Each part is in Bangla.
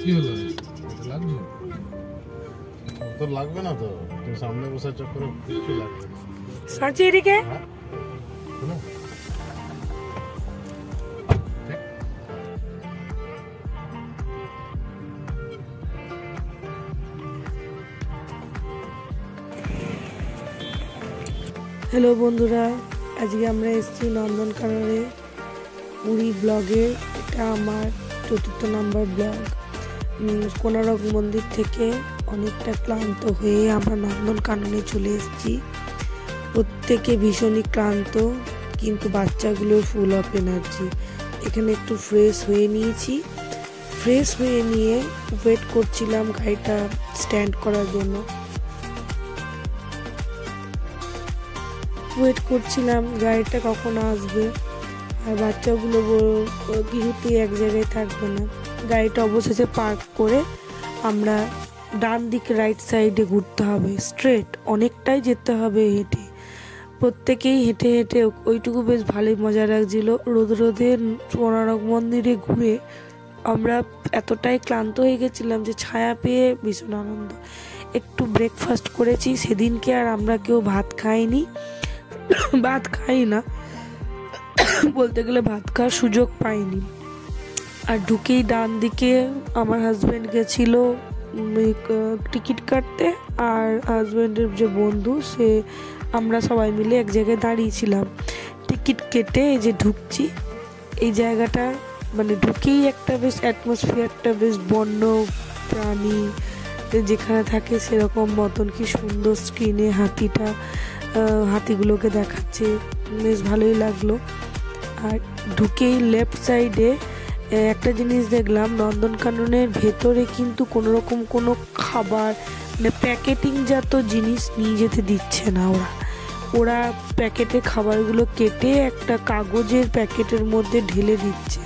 কি হলো? লাগবে? তো লাগবে না তো, তুমি সামনে বসে চক্করে কিছু লাগবে না। সাঁচি এদিকে। হ্যালো বন্ধুরা, আজকে আমরা এসেছি নন্দনকাননে পুরী ব্লগে। এটা আমার ৪র্থ নাম্বার ব্লগ। কোনারক মন্দির থেকে অনেকটা ক্লান্ত হয়ে আমরা নন্দনকাননে চলে এসেছি। প্রত্যেকে ভীষণই ক্লান্ত, কিন্তু বাচ্চাগুলো ফুল অফ এনার্জি। এখানে একটু ফ্রেশ হয়ে নিয়েছি। ফ্রেশ হয়ে নিয়ে ওয়েট করছিলাম গাড়িটা স্ট্যান্ড করার জন্য। ওয়েট করছিলাম গাড়িটা কখন আসবে, আর বাচ্চাগুলো কিছুতেই এক জায়গায় থাকবে না। গাড়িটা অবশেষে পার্ক করে আমরা ডান দিকে রাইট সাইডে ঘুরতে হবে, স্ট্রেট অনেকটাই যেতে হবে হেঁটে। প্রত্যেকেই হেঁটে হেঁটে ওইটুকু বেশ ভালোই মজা লাগছিল। রোদে কোনারক মন্দিরে ঘুরে আমরা এতটাই ক্লান্ত হয়ে গেছিলাম যে ছায়া পেয়ে ভীষণ আনন্দ। একটু ব্রেকফাস্ট করেছি। সেদিনকে আর আমরা কেউ ভাত খাইনি, ভাত খাই না বলতে গেলে, ভাত খাওয়ার সুযোগ পাইনি। আর ঢুকেই ডান দিকে আমার হাজব্যান্ড গেছিল টিকিট কাটতে, আর হাজব্যান্ডের যে বন্ধু সে, আমরা সবাই মিলে এক জায়গায় দাঁড়িয়েছিলাম। টিকিট কেটে এই যে ঢুকছি। এই জায়গাটা মানে ঢুকেই একটা বেশ অ্যাটমসফিয়ারটা বেশ বন্য প্রাণী যেখানে থাকে সেরকম মতন, কি সুন্দর স্ক্রিনে হাতিগুলোকে দেখাচ্ছে, বেশ ভালোই লাগলো। আর ঢুকেই লেফট সাইডে একটা জিনিস দেখলাম, নন্দনকাননের ভেতরে কিন্তু কোনোরকম কোনো খাবার মানে প্যাকেটিংজাত জিনিস নিয়ে যেতে দিচ্ছে না। ওরা প্যাকেটে খাবারগুলো কেটে একটা কাগজের প্যাকেটের মধ্যে ঢেলে দিচ্ছে।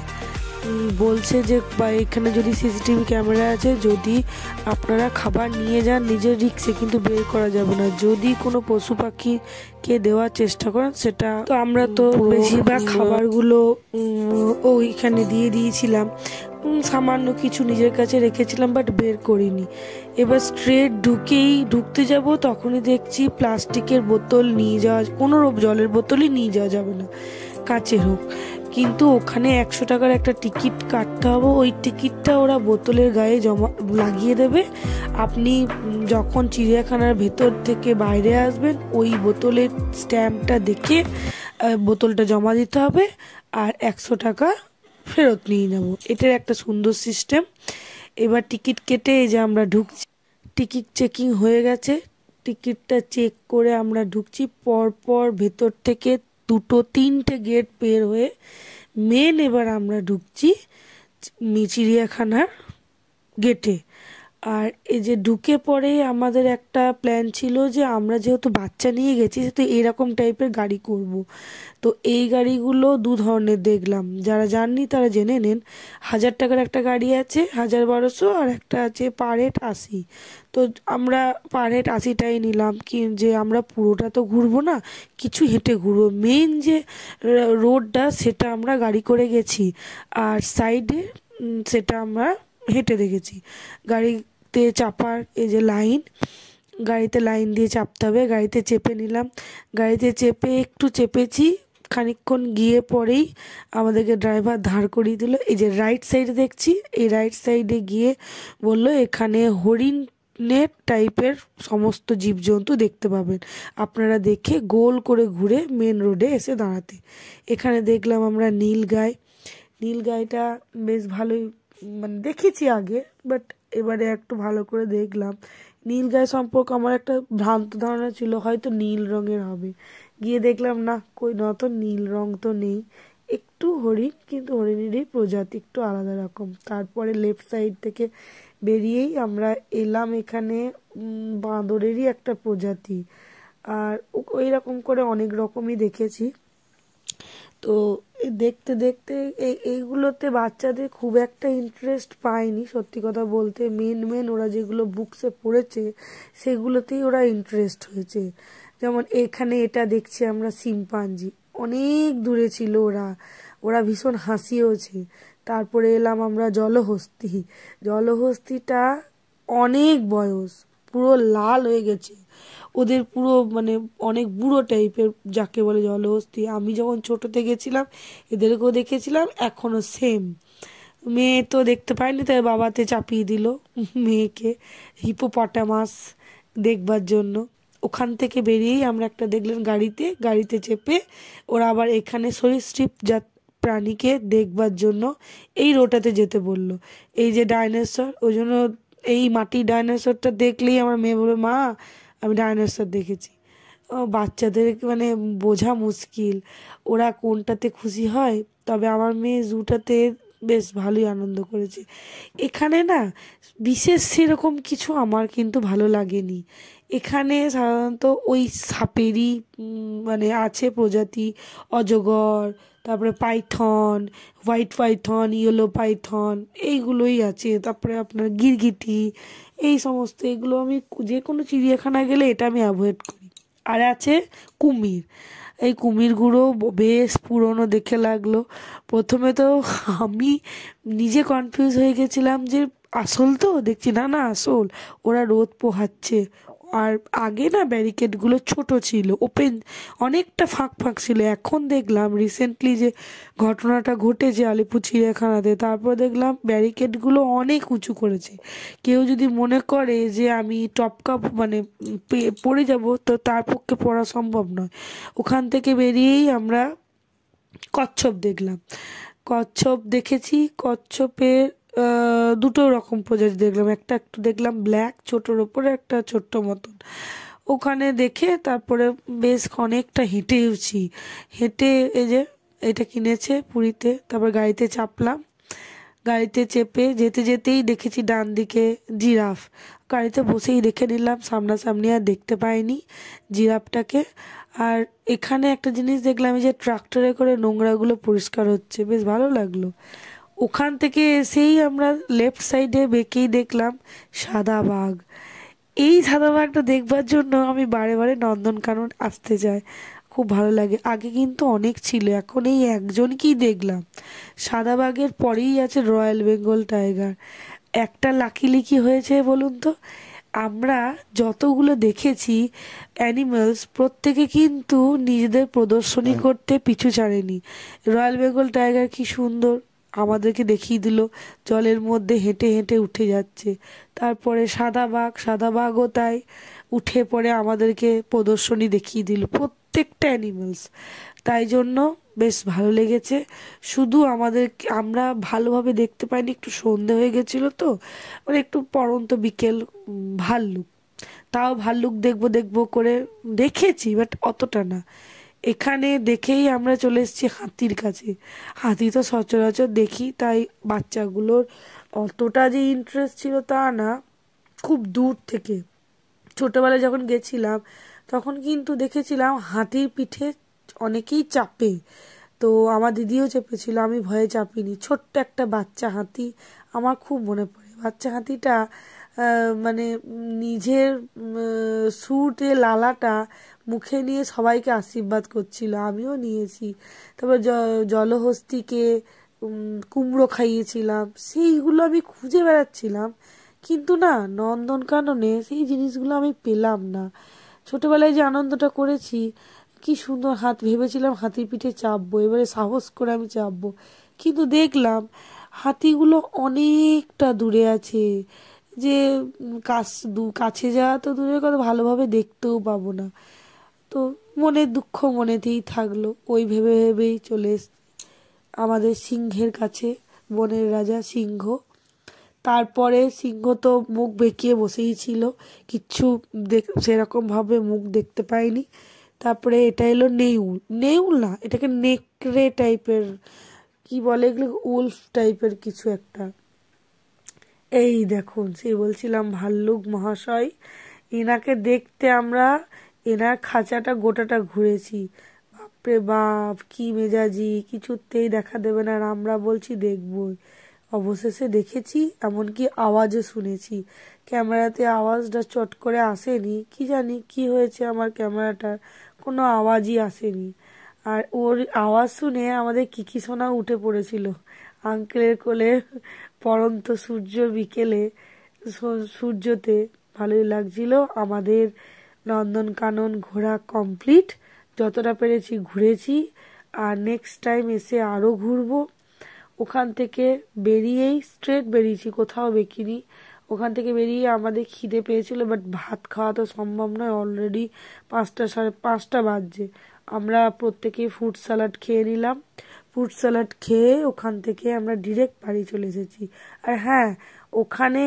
বলছে যে এখানে যদি সিসিটিভি ক্যামেরা আছে, যদি আপনারা খাবার নিয়ে যান নিজের রিস্কে, কিন্তু বের করা যাবে না। যদি কোনো পশু পাখিকে দেওয়ার চেষ্টা করেন সেটা তো, আমরা তো বেশিরভাগ খাবারগুলো ওইখানে দিয়ে দিয়েছিলাম, সামান্য কিছু নিজের কাছে রেখেছিলাম বাট বের করিনি। এবার স্ট্রেট ঢুকতে যাব, তখনই দেখছি প্লাস্টিকের বোতল নিয়ে যাওয়া, কোনো জলের বোতলই নিয়ে যাওয়া যাবে না, কাচের হোক। কিন্তু ওখানে ১০০ টাকার একটা টিকিট কাটতে হবে। ওই টিকিটটা ওরা বোতলের গায়ে লাগিয়ে দেবে। আপনি যখন চিড়িয়াখানার ভেতর থেকে বাইরে আসবেন, ওই বোতলের স্ট্যাম্পটা দেখে বোতলটা জমা দিতে হবে, আর ১০০ টাকা ফেরত নিয়ে নেব। এটার একটা সুন্দর সিস্টেম। এবার টিকিট কেটে এই যে আমরা ঢুকছি। টিকিট চেকিং হয়ে গেছে, টিকিটটা চেক করে আমরা ঢুকছি। পরপর ভেতর থেকে ২-৩টে গেট বের হয়ে মেন এবার আমরা ঢুকছি চিড়িয়াখানার গেটে। আর এই যে ঢুকে পরে আমাদের একটা প্ল্যান ছিল যে আমরা যেহেতু বাচ্চা নিয়ে গেছি, সেহেতু এরকম টাইপের গাড়ি করব। তো এই গাড়িগুলো দু ধরনের দেখলাম, যারা জাননি তারা জেনে নেন। ১০০০ টাকার একটা গাড়ি আছে, ১,১২০০, আর একটা আছে পার হেড ৮০। তো আমরা পার হেড ৮০টাই নিলাম, কি যে আমরা পুরোটা তো ঘুরবো না, কিছু হেঁটে ঘুরবো। মেন যে রোডটা সেটা আমরা গাড়ি করে গেছি, আর সাইডে সেটা আমরা হেঁটে দেখেছি। গাড়িতে চাপার এই যে লাইন, গাড়িতে লাইন দিয়ে চাপতে হবে। গাড়িতে চেপে নিলাম। গাড়িতে চেপে একটু চেপেছি, খানিকক্ষণ গিয়ে পরেই আমাদেরকে ড্রাইভার ধার করিয়ে দিল। এই যে রাইট সাইডে দেখছি, এই রাইট সাইডে গিয়ে বলল এখানে হরিণের টাইপের সমস্ত জীবজন্তু দেখতে পাবেন, আপনারা দেখে গোল করে ঘুরে মেন রোডে এসে দাঁড়াতে। এখানে দেখলাম আমরা নীলগাইটা বেশ ভালোই, মানে দেখেছি আগে, বাট এবারে একটু ভালো করে দেখলাম। নীলগাই সম্পর্কে আমার একটা ভ্রান্ত ধারণা ছিল হয়তো নীল রঙের হবে, গিয়ে দেখলাম না, কই না, তো নীল রং তো নেই, একটু হরিণ, কিন্তু হরিণেরই প্রজাতি একটু আলাদা রকম। তারপরে লেফট সাইড থেকে বেরিয়েই আমরা এলাম এখানে বাঁদরেরই একটা প্রজাতি, আর ওই রকম করে অনেক রকমই দেখেছি। তো দেখতে দেখতে এইগুলোতে বাচ্চাদের খুব একটা ইন্টারেস্ট পায়নি, সত্যি কথা বলতে। মেন ওরা যেগুলো বুকসে পড়েছে সেগুলোতেই ওরা ইন্টারেস্ট হয়েছে। যেমন এখানে এটা দেখছি আমরা শিম্পাঞ্জি, অনেক দূরে ছিল ওরা ভীষণ হাসিয়েওছে তারপরে এলাম আমরা জলহস্তি। জলহস্তিটা অনেক বয়স, পুরো লাল হয়ে গেছে, ওদের পুরো মানে অনেক বুড়ো টাইপের যাকে বলে জলহস্তি। আমি যখন ছোটতে গেছিলাম এদেরকেও দেখেছিলাম, এখনো সেম। মেয়ে তো দেখতে পায়নি, তাই বাবাতে চাপিয়ে দিল মেয়েকে হিপোপটামাস দেখবার জন্য। ওখান থেকে বেরিয়েই আমরা একটা দেখলেন গাড়িতে চেপে ওরা আবার এখানে সরীসৃপ জাত প্রাণীকে দেখবার জন্য এই রোটাতে যেতে বললো। এই যে ডাইনোসর, ওই জন্য এই মাটির ডাইনোসরটা দেখলেই আমার মেয়ে বলবে, মা আমি ডাইনোসর দেখেছি। ও বাচ্চাদের মানে বোঝা মুশকিল ওরা কোনটাতে খুশি হয়। তবে আমার মেয়ে জুটাতে বেশ ভালোই আনন্দ করেছে। এখানে না বিশেষ সেরকম কিছু আমার কিন্তু ভালো লাগেনি। এখানে সাধারণত ওই সাপেরই মানে আছে প্রজাতি, অজগর, তারপরে Python, white Python, yellow Python, এইগুলোই আছে। তারপরে আপনার গিরগিটি, এই সমস্ত, এগুলো আমি যে কোনো চিড়িয়াখানায় গেলে এটা আমি অ্যাভয়েড করি। আর আছে কুমির। এই কুমিরগুলো বেশ পুরনো দেখে লাগলো। প্রথমে তো আমি নিজে কনফিউজ হয়ে গেছিলাম যে আসল, তো দেখছি না না আসল, ওরা রোদ পোহাচ্ছে। আর আগে না ব্যারিকেডগুলো ছোট ছিল, ওপেন, অনেকটা ফাঁক ফাঁক ছিল। এখন দেখলাম রিসেন্টলি যে ঘটনাটা ঘটেছে আলিপুর চিড়িয়াখানাতে, তারপর দেখলাম ব্যারিকেডগুলো অনেক উঁচু করেছে। কেউ যদি মনে করে যে আমি টপকা মানে পড়ে যাব, তো তার পক্ষে পড়া সম্ভব নয়। ওখান থেকে বেরিয়েই আমরা কচ্ছপ দেখলাম। কচ্ছপ দেখেছি। কচ্ছপের দুটো রকম প্রজাতি দেখলাম, একটা একটু দেখলাম ব্ল্যাক, ছোটোর ওপরে একটা ছোট্ট মতন। ওখানে দেখে তারপরে বেশ অনেকটা হেঁটেওছি। হেঁটে এই যে এটা কিনেছে পুরীতে, তারপর গাড়িতে চাপলাম। গাড়িতে চেপে যেতে যেতেই দেখেছি ডান দিকে জিরাফ। গাড়িতে বসেই দেখে নিলাম, সামনাসামনি আর দেখতে পাইনি জিরাফটাকে। আর এখানে একটা জিনিস দেখলাম, এই যে ট্রাক্টরে করে নোংরাগুলো পরিষ্কার হচ্ছে, বেশ ভালো লাগলো। ওখান থেকে এসেই আমরা লেফট সাইডে বেঁকেই দেখলাম সাদা বাঘ। এই সাদা বাঘটা দেখবার জন্য আমি বারে বারে নন্দনকানন আসতে চাই, খুব ভালো লাগে। আগে কিন্তু অনেক ছিল, এখন এই একজনকেই দেখলাম। সাদা বাঘের পরেই আছে রয়্যাল বেঙ্গল টাইগার। একটা লাকিলি কি হয়েছে বলুন তো, আমরা যতগুলো দেখেছি অ্যানিমালস, প্রত্যেকে কিন্তু নিজেদের প্রদর্শনী করতে পিছু ছাড়েনি। রয়্যাল বেঙ্গল টাইগার কি সুন্দর আমাদেরকে দেখিয়ে দিল, জলের মধ্যে হেঁটে হেঁটে উঠে যাচ্ছে। তারপরে সাদা বাঘও তাই, উঠে পড়ে আমাদেরকে প্রদর্শনী দেখিয়ে দিল প্রত্যেকটা অ্যানিমালস। তাই জন্য বেশ ভালো লেগেছে। শুধু আমরা ভালোভাবে দেখতে পাইনি, একটু সন্ধে হয়ে গেছিলো তো, মানে একটু পড়ন্ত বিকেল। ভাল্লুক, তাও ভাল্লুক দেখবো দেখবো করে দেখেছি, বাট অতটা না। এখানে দেখেই আমরা চলে এসেছি হাতির কাছে। হাতি তো সচরাচর দেখি, তাই বাচ্চাগুলোর অতটা যে ইন্টারেস্ট ছিল তা না, খুব দূর থেকে। ছোটবেলায় যখন গেছিলাম তখন কিন্তু দেখেছিলাম হাতির পিঠে অনেকেই চাপে, তো আমার দিদিও চেপেছিল, আমি ভয়ে চাপিনি। ছোট্ট একটা বাচ্চা হাতি, আমার খুব মনে পড়ে। বাচ্চা হাতিটা মানে নিজের সুটে লালাটা মুখে নিয়ে সবাইকে আশীর্বাদ করছিল, আমিও নিয়েছি। তারপর জলহস্তিকে কুমড়ো খাইয়েছিলাম, সেইগুলো আমি খুঁজে বেড়াচ্ছিলাম, কিন্তু না নন্দনকাননে সেই জিনিসগুলো আমি পেলাম না। ছোটবেলায় যে আনন্দটা করেছি, কি সুন্দর ভেবেছিলাম হাতির পিঠে চাপবো, এবারে সাহস করে আমি চাপবো, কিন্তু দেখলাম হাতিগুলো অনেকটা দূরে আছে, যে কাছে যাওয়া তো দূরের কথা, ভালোভাবে দেখতেও পাবো না। তো মনের দুঃখ মনেতেই থাকলো, ওই ভেবে ভেবেই চলে আমাদের সিংহের কাছে, বনের রাজা সিংহ। তারপরে সিংহ তো মুখ বেঁকিয়ে বসেই ছিল, কিচ্ছু সেরকমভাবে মুখ দেখতে পাইনি। তারপরে এটা এলো নেউল। নেউল না, এটাকে নেকড়ে টাইপের কি বলে, এগুলো উলফ টাইপের কিছু একটা। এই দেখুন, সেই বলছিলাম ভাল্লুক মহাশয়, এনাকে দেখতে আমরা এনার খাঁচাটা গোটাটা ঘুরেছি। বাপরে বাপ, কি মেজাজি, কিছুতেই দেখা দেবে না, আর আমরা বলছি দেখবই। অবশেষে দেখেছি, এমনকি আওয়াজও শুনেছি। ক্যামেরাতে আওয়াজটা চট করে আসেনি, কি জানি কি হয়েছে আমার ক্যামেরাটার, কোনো আওয়াজই আসেনি। আর ওর আওয়াজ শুনে আমাদের কিকি সোনা উঠে পড়েছিল, আঙ্কেলের কোলে পড়ন্ত সূর্য বিকেলে সূর্যতে ভালোই লাগছিল। আমাদের নন্দনকানন ঘোরা কমপ্লিট, যতটা পেরেছি ঘুরেছি, আর নেক্সট টাইম এসে আরও ঘুরবো। ওখান থেকে বেরিয়েই স্ট্রেট বেরিয়েছি, কোথাও বেকিনি। ওখান থেকে বেরিয়ে আমাদের খিদে পেয়েছিল, বাট ভাত খাওয়া তো সম্ভব নয়, অলরেডি 5টা 5:30 বাজছে। আমরা প্রত্যেকেই ফ্রুট স্যালাড খেয়ে নিলাম। ফ্রুট স্যালাড খেয়ে ওখান থেকে আমরা ডিরেক্ট বাড়ি চলে এসেছি। আর হ্যাঁ, ওখানে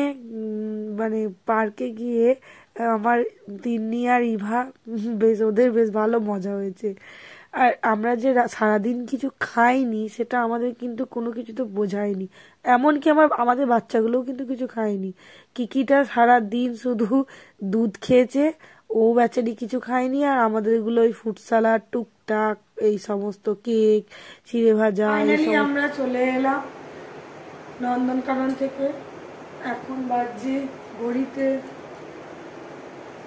মানে পার্কে গিয়ে আমার তিন্নি আর ইভা ওদের বেশ ভালো মজা হয়েছে। আর আমরা যে সারাদিন কিছু খাইনি সেটা আমাদের কিন্তু কোনো কিছু তো বোঝায়নি, এমনকি আমাদের বাচ্চাগুলোও কিন্তু কিছু খায়নি। কিকিটা সারাদিন শুধু দুধ খেয়েছে, ও বেচারি কিছু খায়নি। আর আমাদেরগুলো ওই ফ্রুট স্যালাড, টুকটাক এই সমস্ত কেক, চিড়ে ভাজা। আমরা চলে এলাম নন্দনকানন থেকে। এখন বাজে ঘড়িতে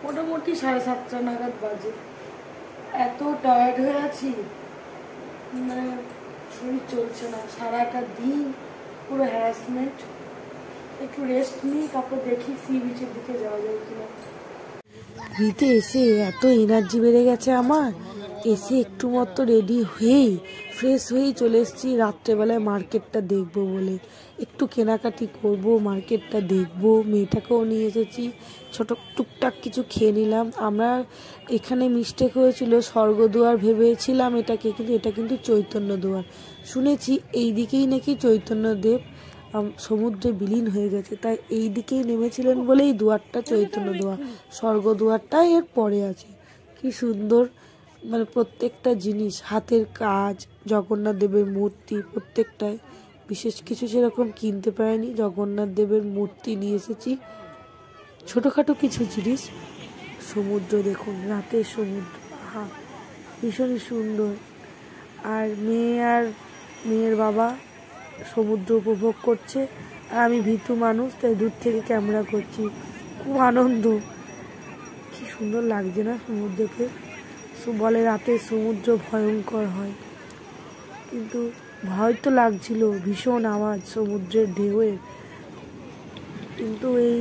মোটামুটি 7:30 নাগাদ বাজে। এত টায়ার্ড হয়ে আছি, মানে শরীর চলছে না, সারাটা দিন পুরো হ্যারাসমেন্ট। একটু রেস্ট নিই, তারপর দেখি সি বিচের দিকে যাওয়া যায় কিনা। ঘুরতে এসে এত এনার্জি বেড়ে গেছে আমার, এসে একটু মতো রেডি হয়েই ফ্রেশ হয়েই চলে এসেছি রাত্রেবেলায় মার্কেটটা দেখবো বলে। একটু কেনাকাটি করব, মার্কেটটা দেখবো, মেয়েটাকেও নিয়ে এসেছি, ছোট টুকটাক কিছু খেয়ে নিলাম। আমরা এখানে মিস্টেক হয়েছিল, স্বর্গদুয়ার ভেবেছিলাম এটাকে, কিন্তু এটা কিন্তু চৈতন্য দুয়ার। শুনেছি এই দিকেই নাকি চৈতন্যদেব সমুদ্রে বিলীন হয়ে গেছে, তাই এই দিকেই নেমেছিলেন বলেই দুয়ারটা চৈতন্য দুয়ার। স্বর্গদুয়ারটা এর পরে আছে। কি সুন্দর, মানে প্রত্যেকটা জিনিস হাতের কাজ, জগন্নাথ দেবের মূর্তি প্রত্যেকটায়। বিশেষ কিছু সেরকম কিনতে পারিনি, জগন্নাথ দেবের মূর্তি নিয়ে এসেছি, ছোটোখাটো কিছু জিনিস। সমুদ্র দেখুন, রাতের সমুদ্র, হা ভীষণই সুন্দর। আর মেয়ের বাবা সমুদ্র উপভোগ করছে, আর আমি ভীতু মানুষ, তাই দূর থেকে ক্যামেরা করছি। খুব আনন্দ, কি সুন্দর লাগছে না সমুদ্রকে। বলে রাতের সমুদ্র ভয়ঙ্কর হয়, কিন্তু ভয় তো লাগছিল, ভীষণ আওয়াজ সমুদ্রের ঢেউয়ের, কিন্তু এই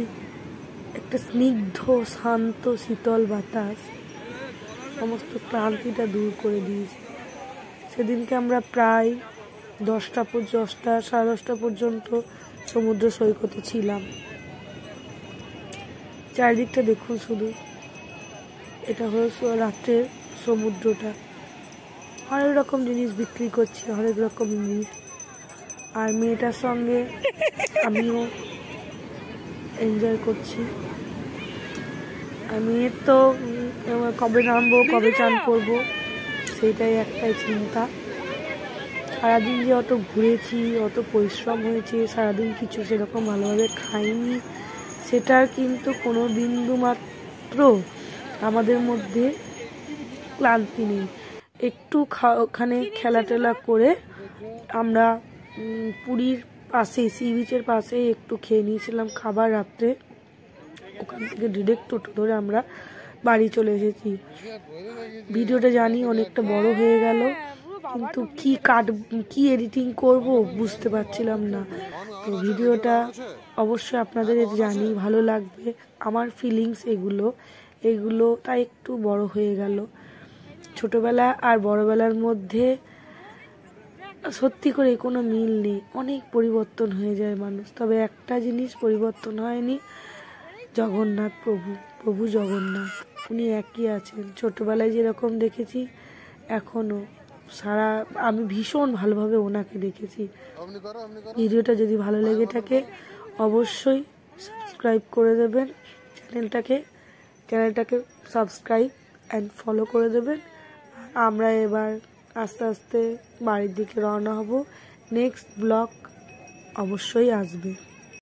একটা স্নিগ্ধ শান্ত শীতল বাতাস সমস্ত ক্লান্তিটা দূর করে দিয়েছে। সেদিনকে আমরা প্রায় 10টা 10:30 পর্যন্ত সমুদ্র সৈকতে ছিলাম। চারিদিকটা দেখুন শুধু, এটা হলো রাত্রের সমুদ্রটা। অনেক রকম জিনিস বিক্রি করছে, অনেক রকম জিনিস। আর মেয়েটার সঙ্গে আমিও এনজয় করছি। আর মেয়ের তো কবে নামবো, কবে চান করবো, সেটাই একটাই চিন্তা। সারাদিন যে অত ঘুরেছি, অত পরিশ্রম হয়েছে, সারাদিন কিছু সেরকম ভালোভাবে খাইনি, সেটার কিন্তু কোনো বিন্দু মাত্র আমাদের মধ্যে ক্লান্তি নেই। একটু ওখানে খেলা টেলা করে আমরা পুরীর পাশে, সি বিচের পাশে একটু খেয়ে নিয়েছিলাম খাবার রাত্রে। ওখান থেকে ডিরেক্ট টোটো ধরে আমরা বাড়ি চলে এসেছি। ভিডিওটা জানি অনেকটা বড় হয়ে গেল, কিন্তু কি এডিটিং করব বুঝতে পারছিলাম না। তো ভিডিওটা অবশ্যই আপনাদের জানি ভালো লাগবে, আমার ফিলিংস এগুলো তাই একটু বড় হয়ে গেল। ছোটবেলা আর বড়বেলার মধ্যে সত্যি করে কোনো মিল নেই, অনেক পরিবর্তন হয়ে যায় মানুষ। তবে একটা জিনিস পরিবর্তন হয়নি, জগন্নাথ প্রভু জগন্নাথ, উনি একই আছেন। ছোটবেলায় যেরকম দেখেছি এখনও আমি ভীষণ ভালোভাবে ওনাকে দেখেছি। ভিডিওটা যদি ভালো লেগে থাকে অবশ্যই সাবস্ক্রাইব করে দেবেন চ্যানেলটাকে সাবস্ক্রাইব অ্যান্ড ফলো করে দেবেন। আমরা এবার আস্তে আস্তে বাড়ির দিকে রওনা হব। নেক্সট ব্লগ অবশ্যই আসবে।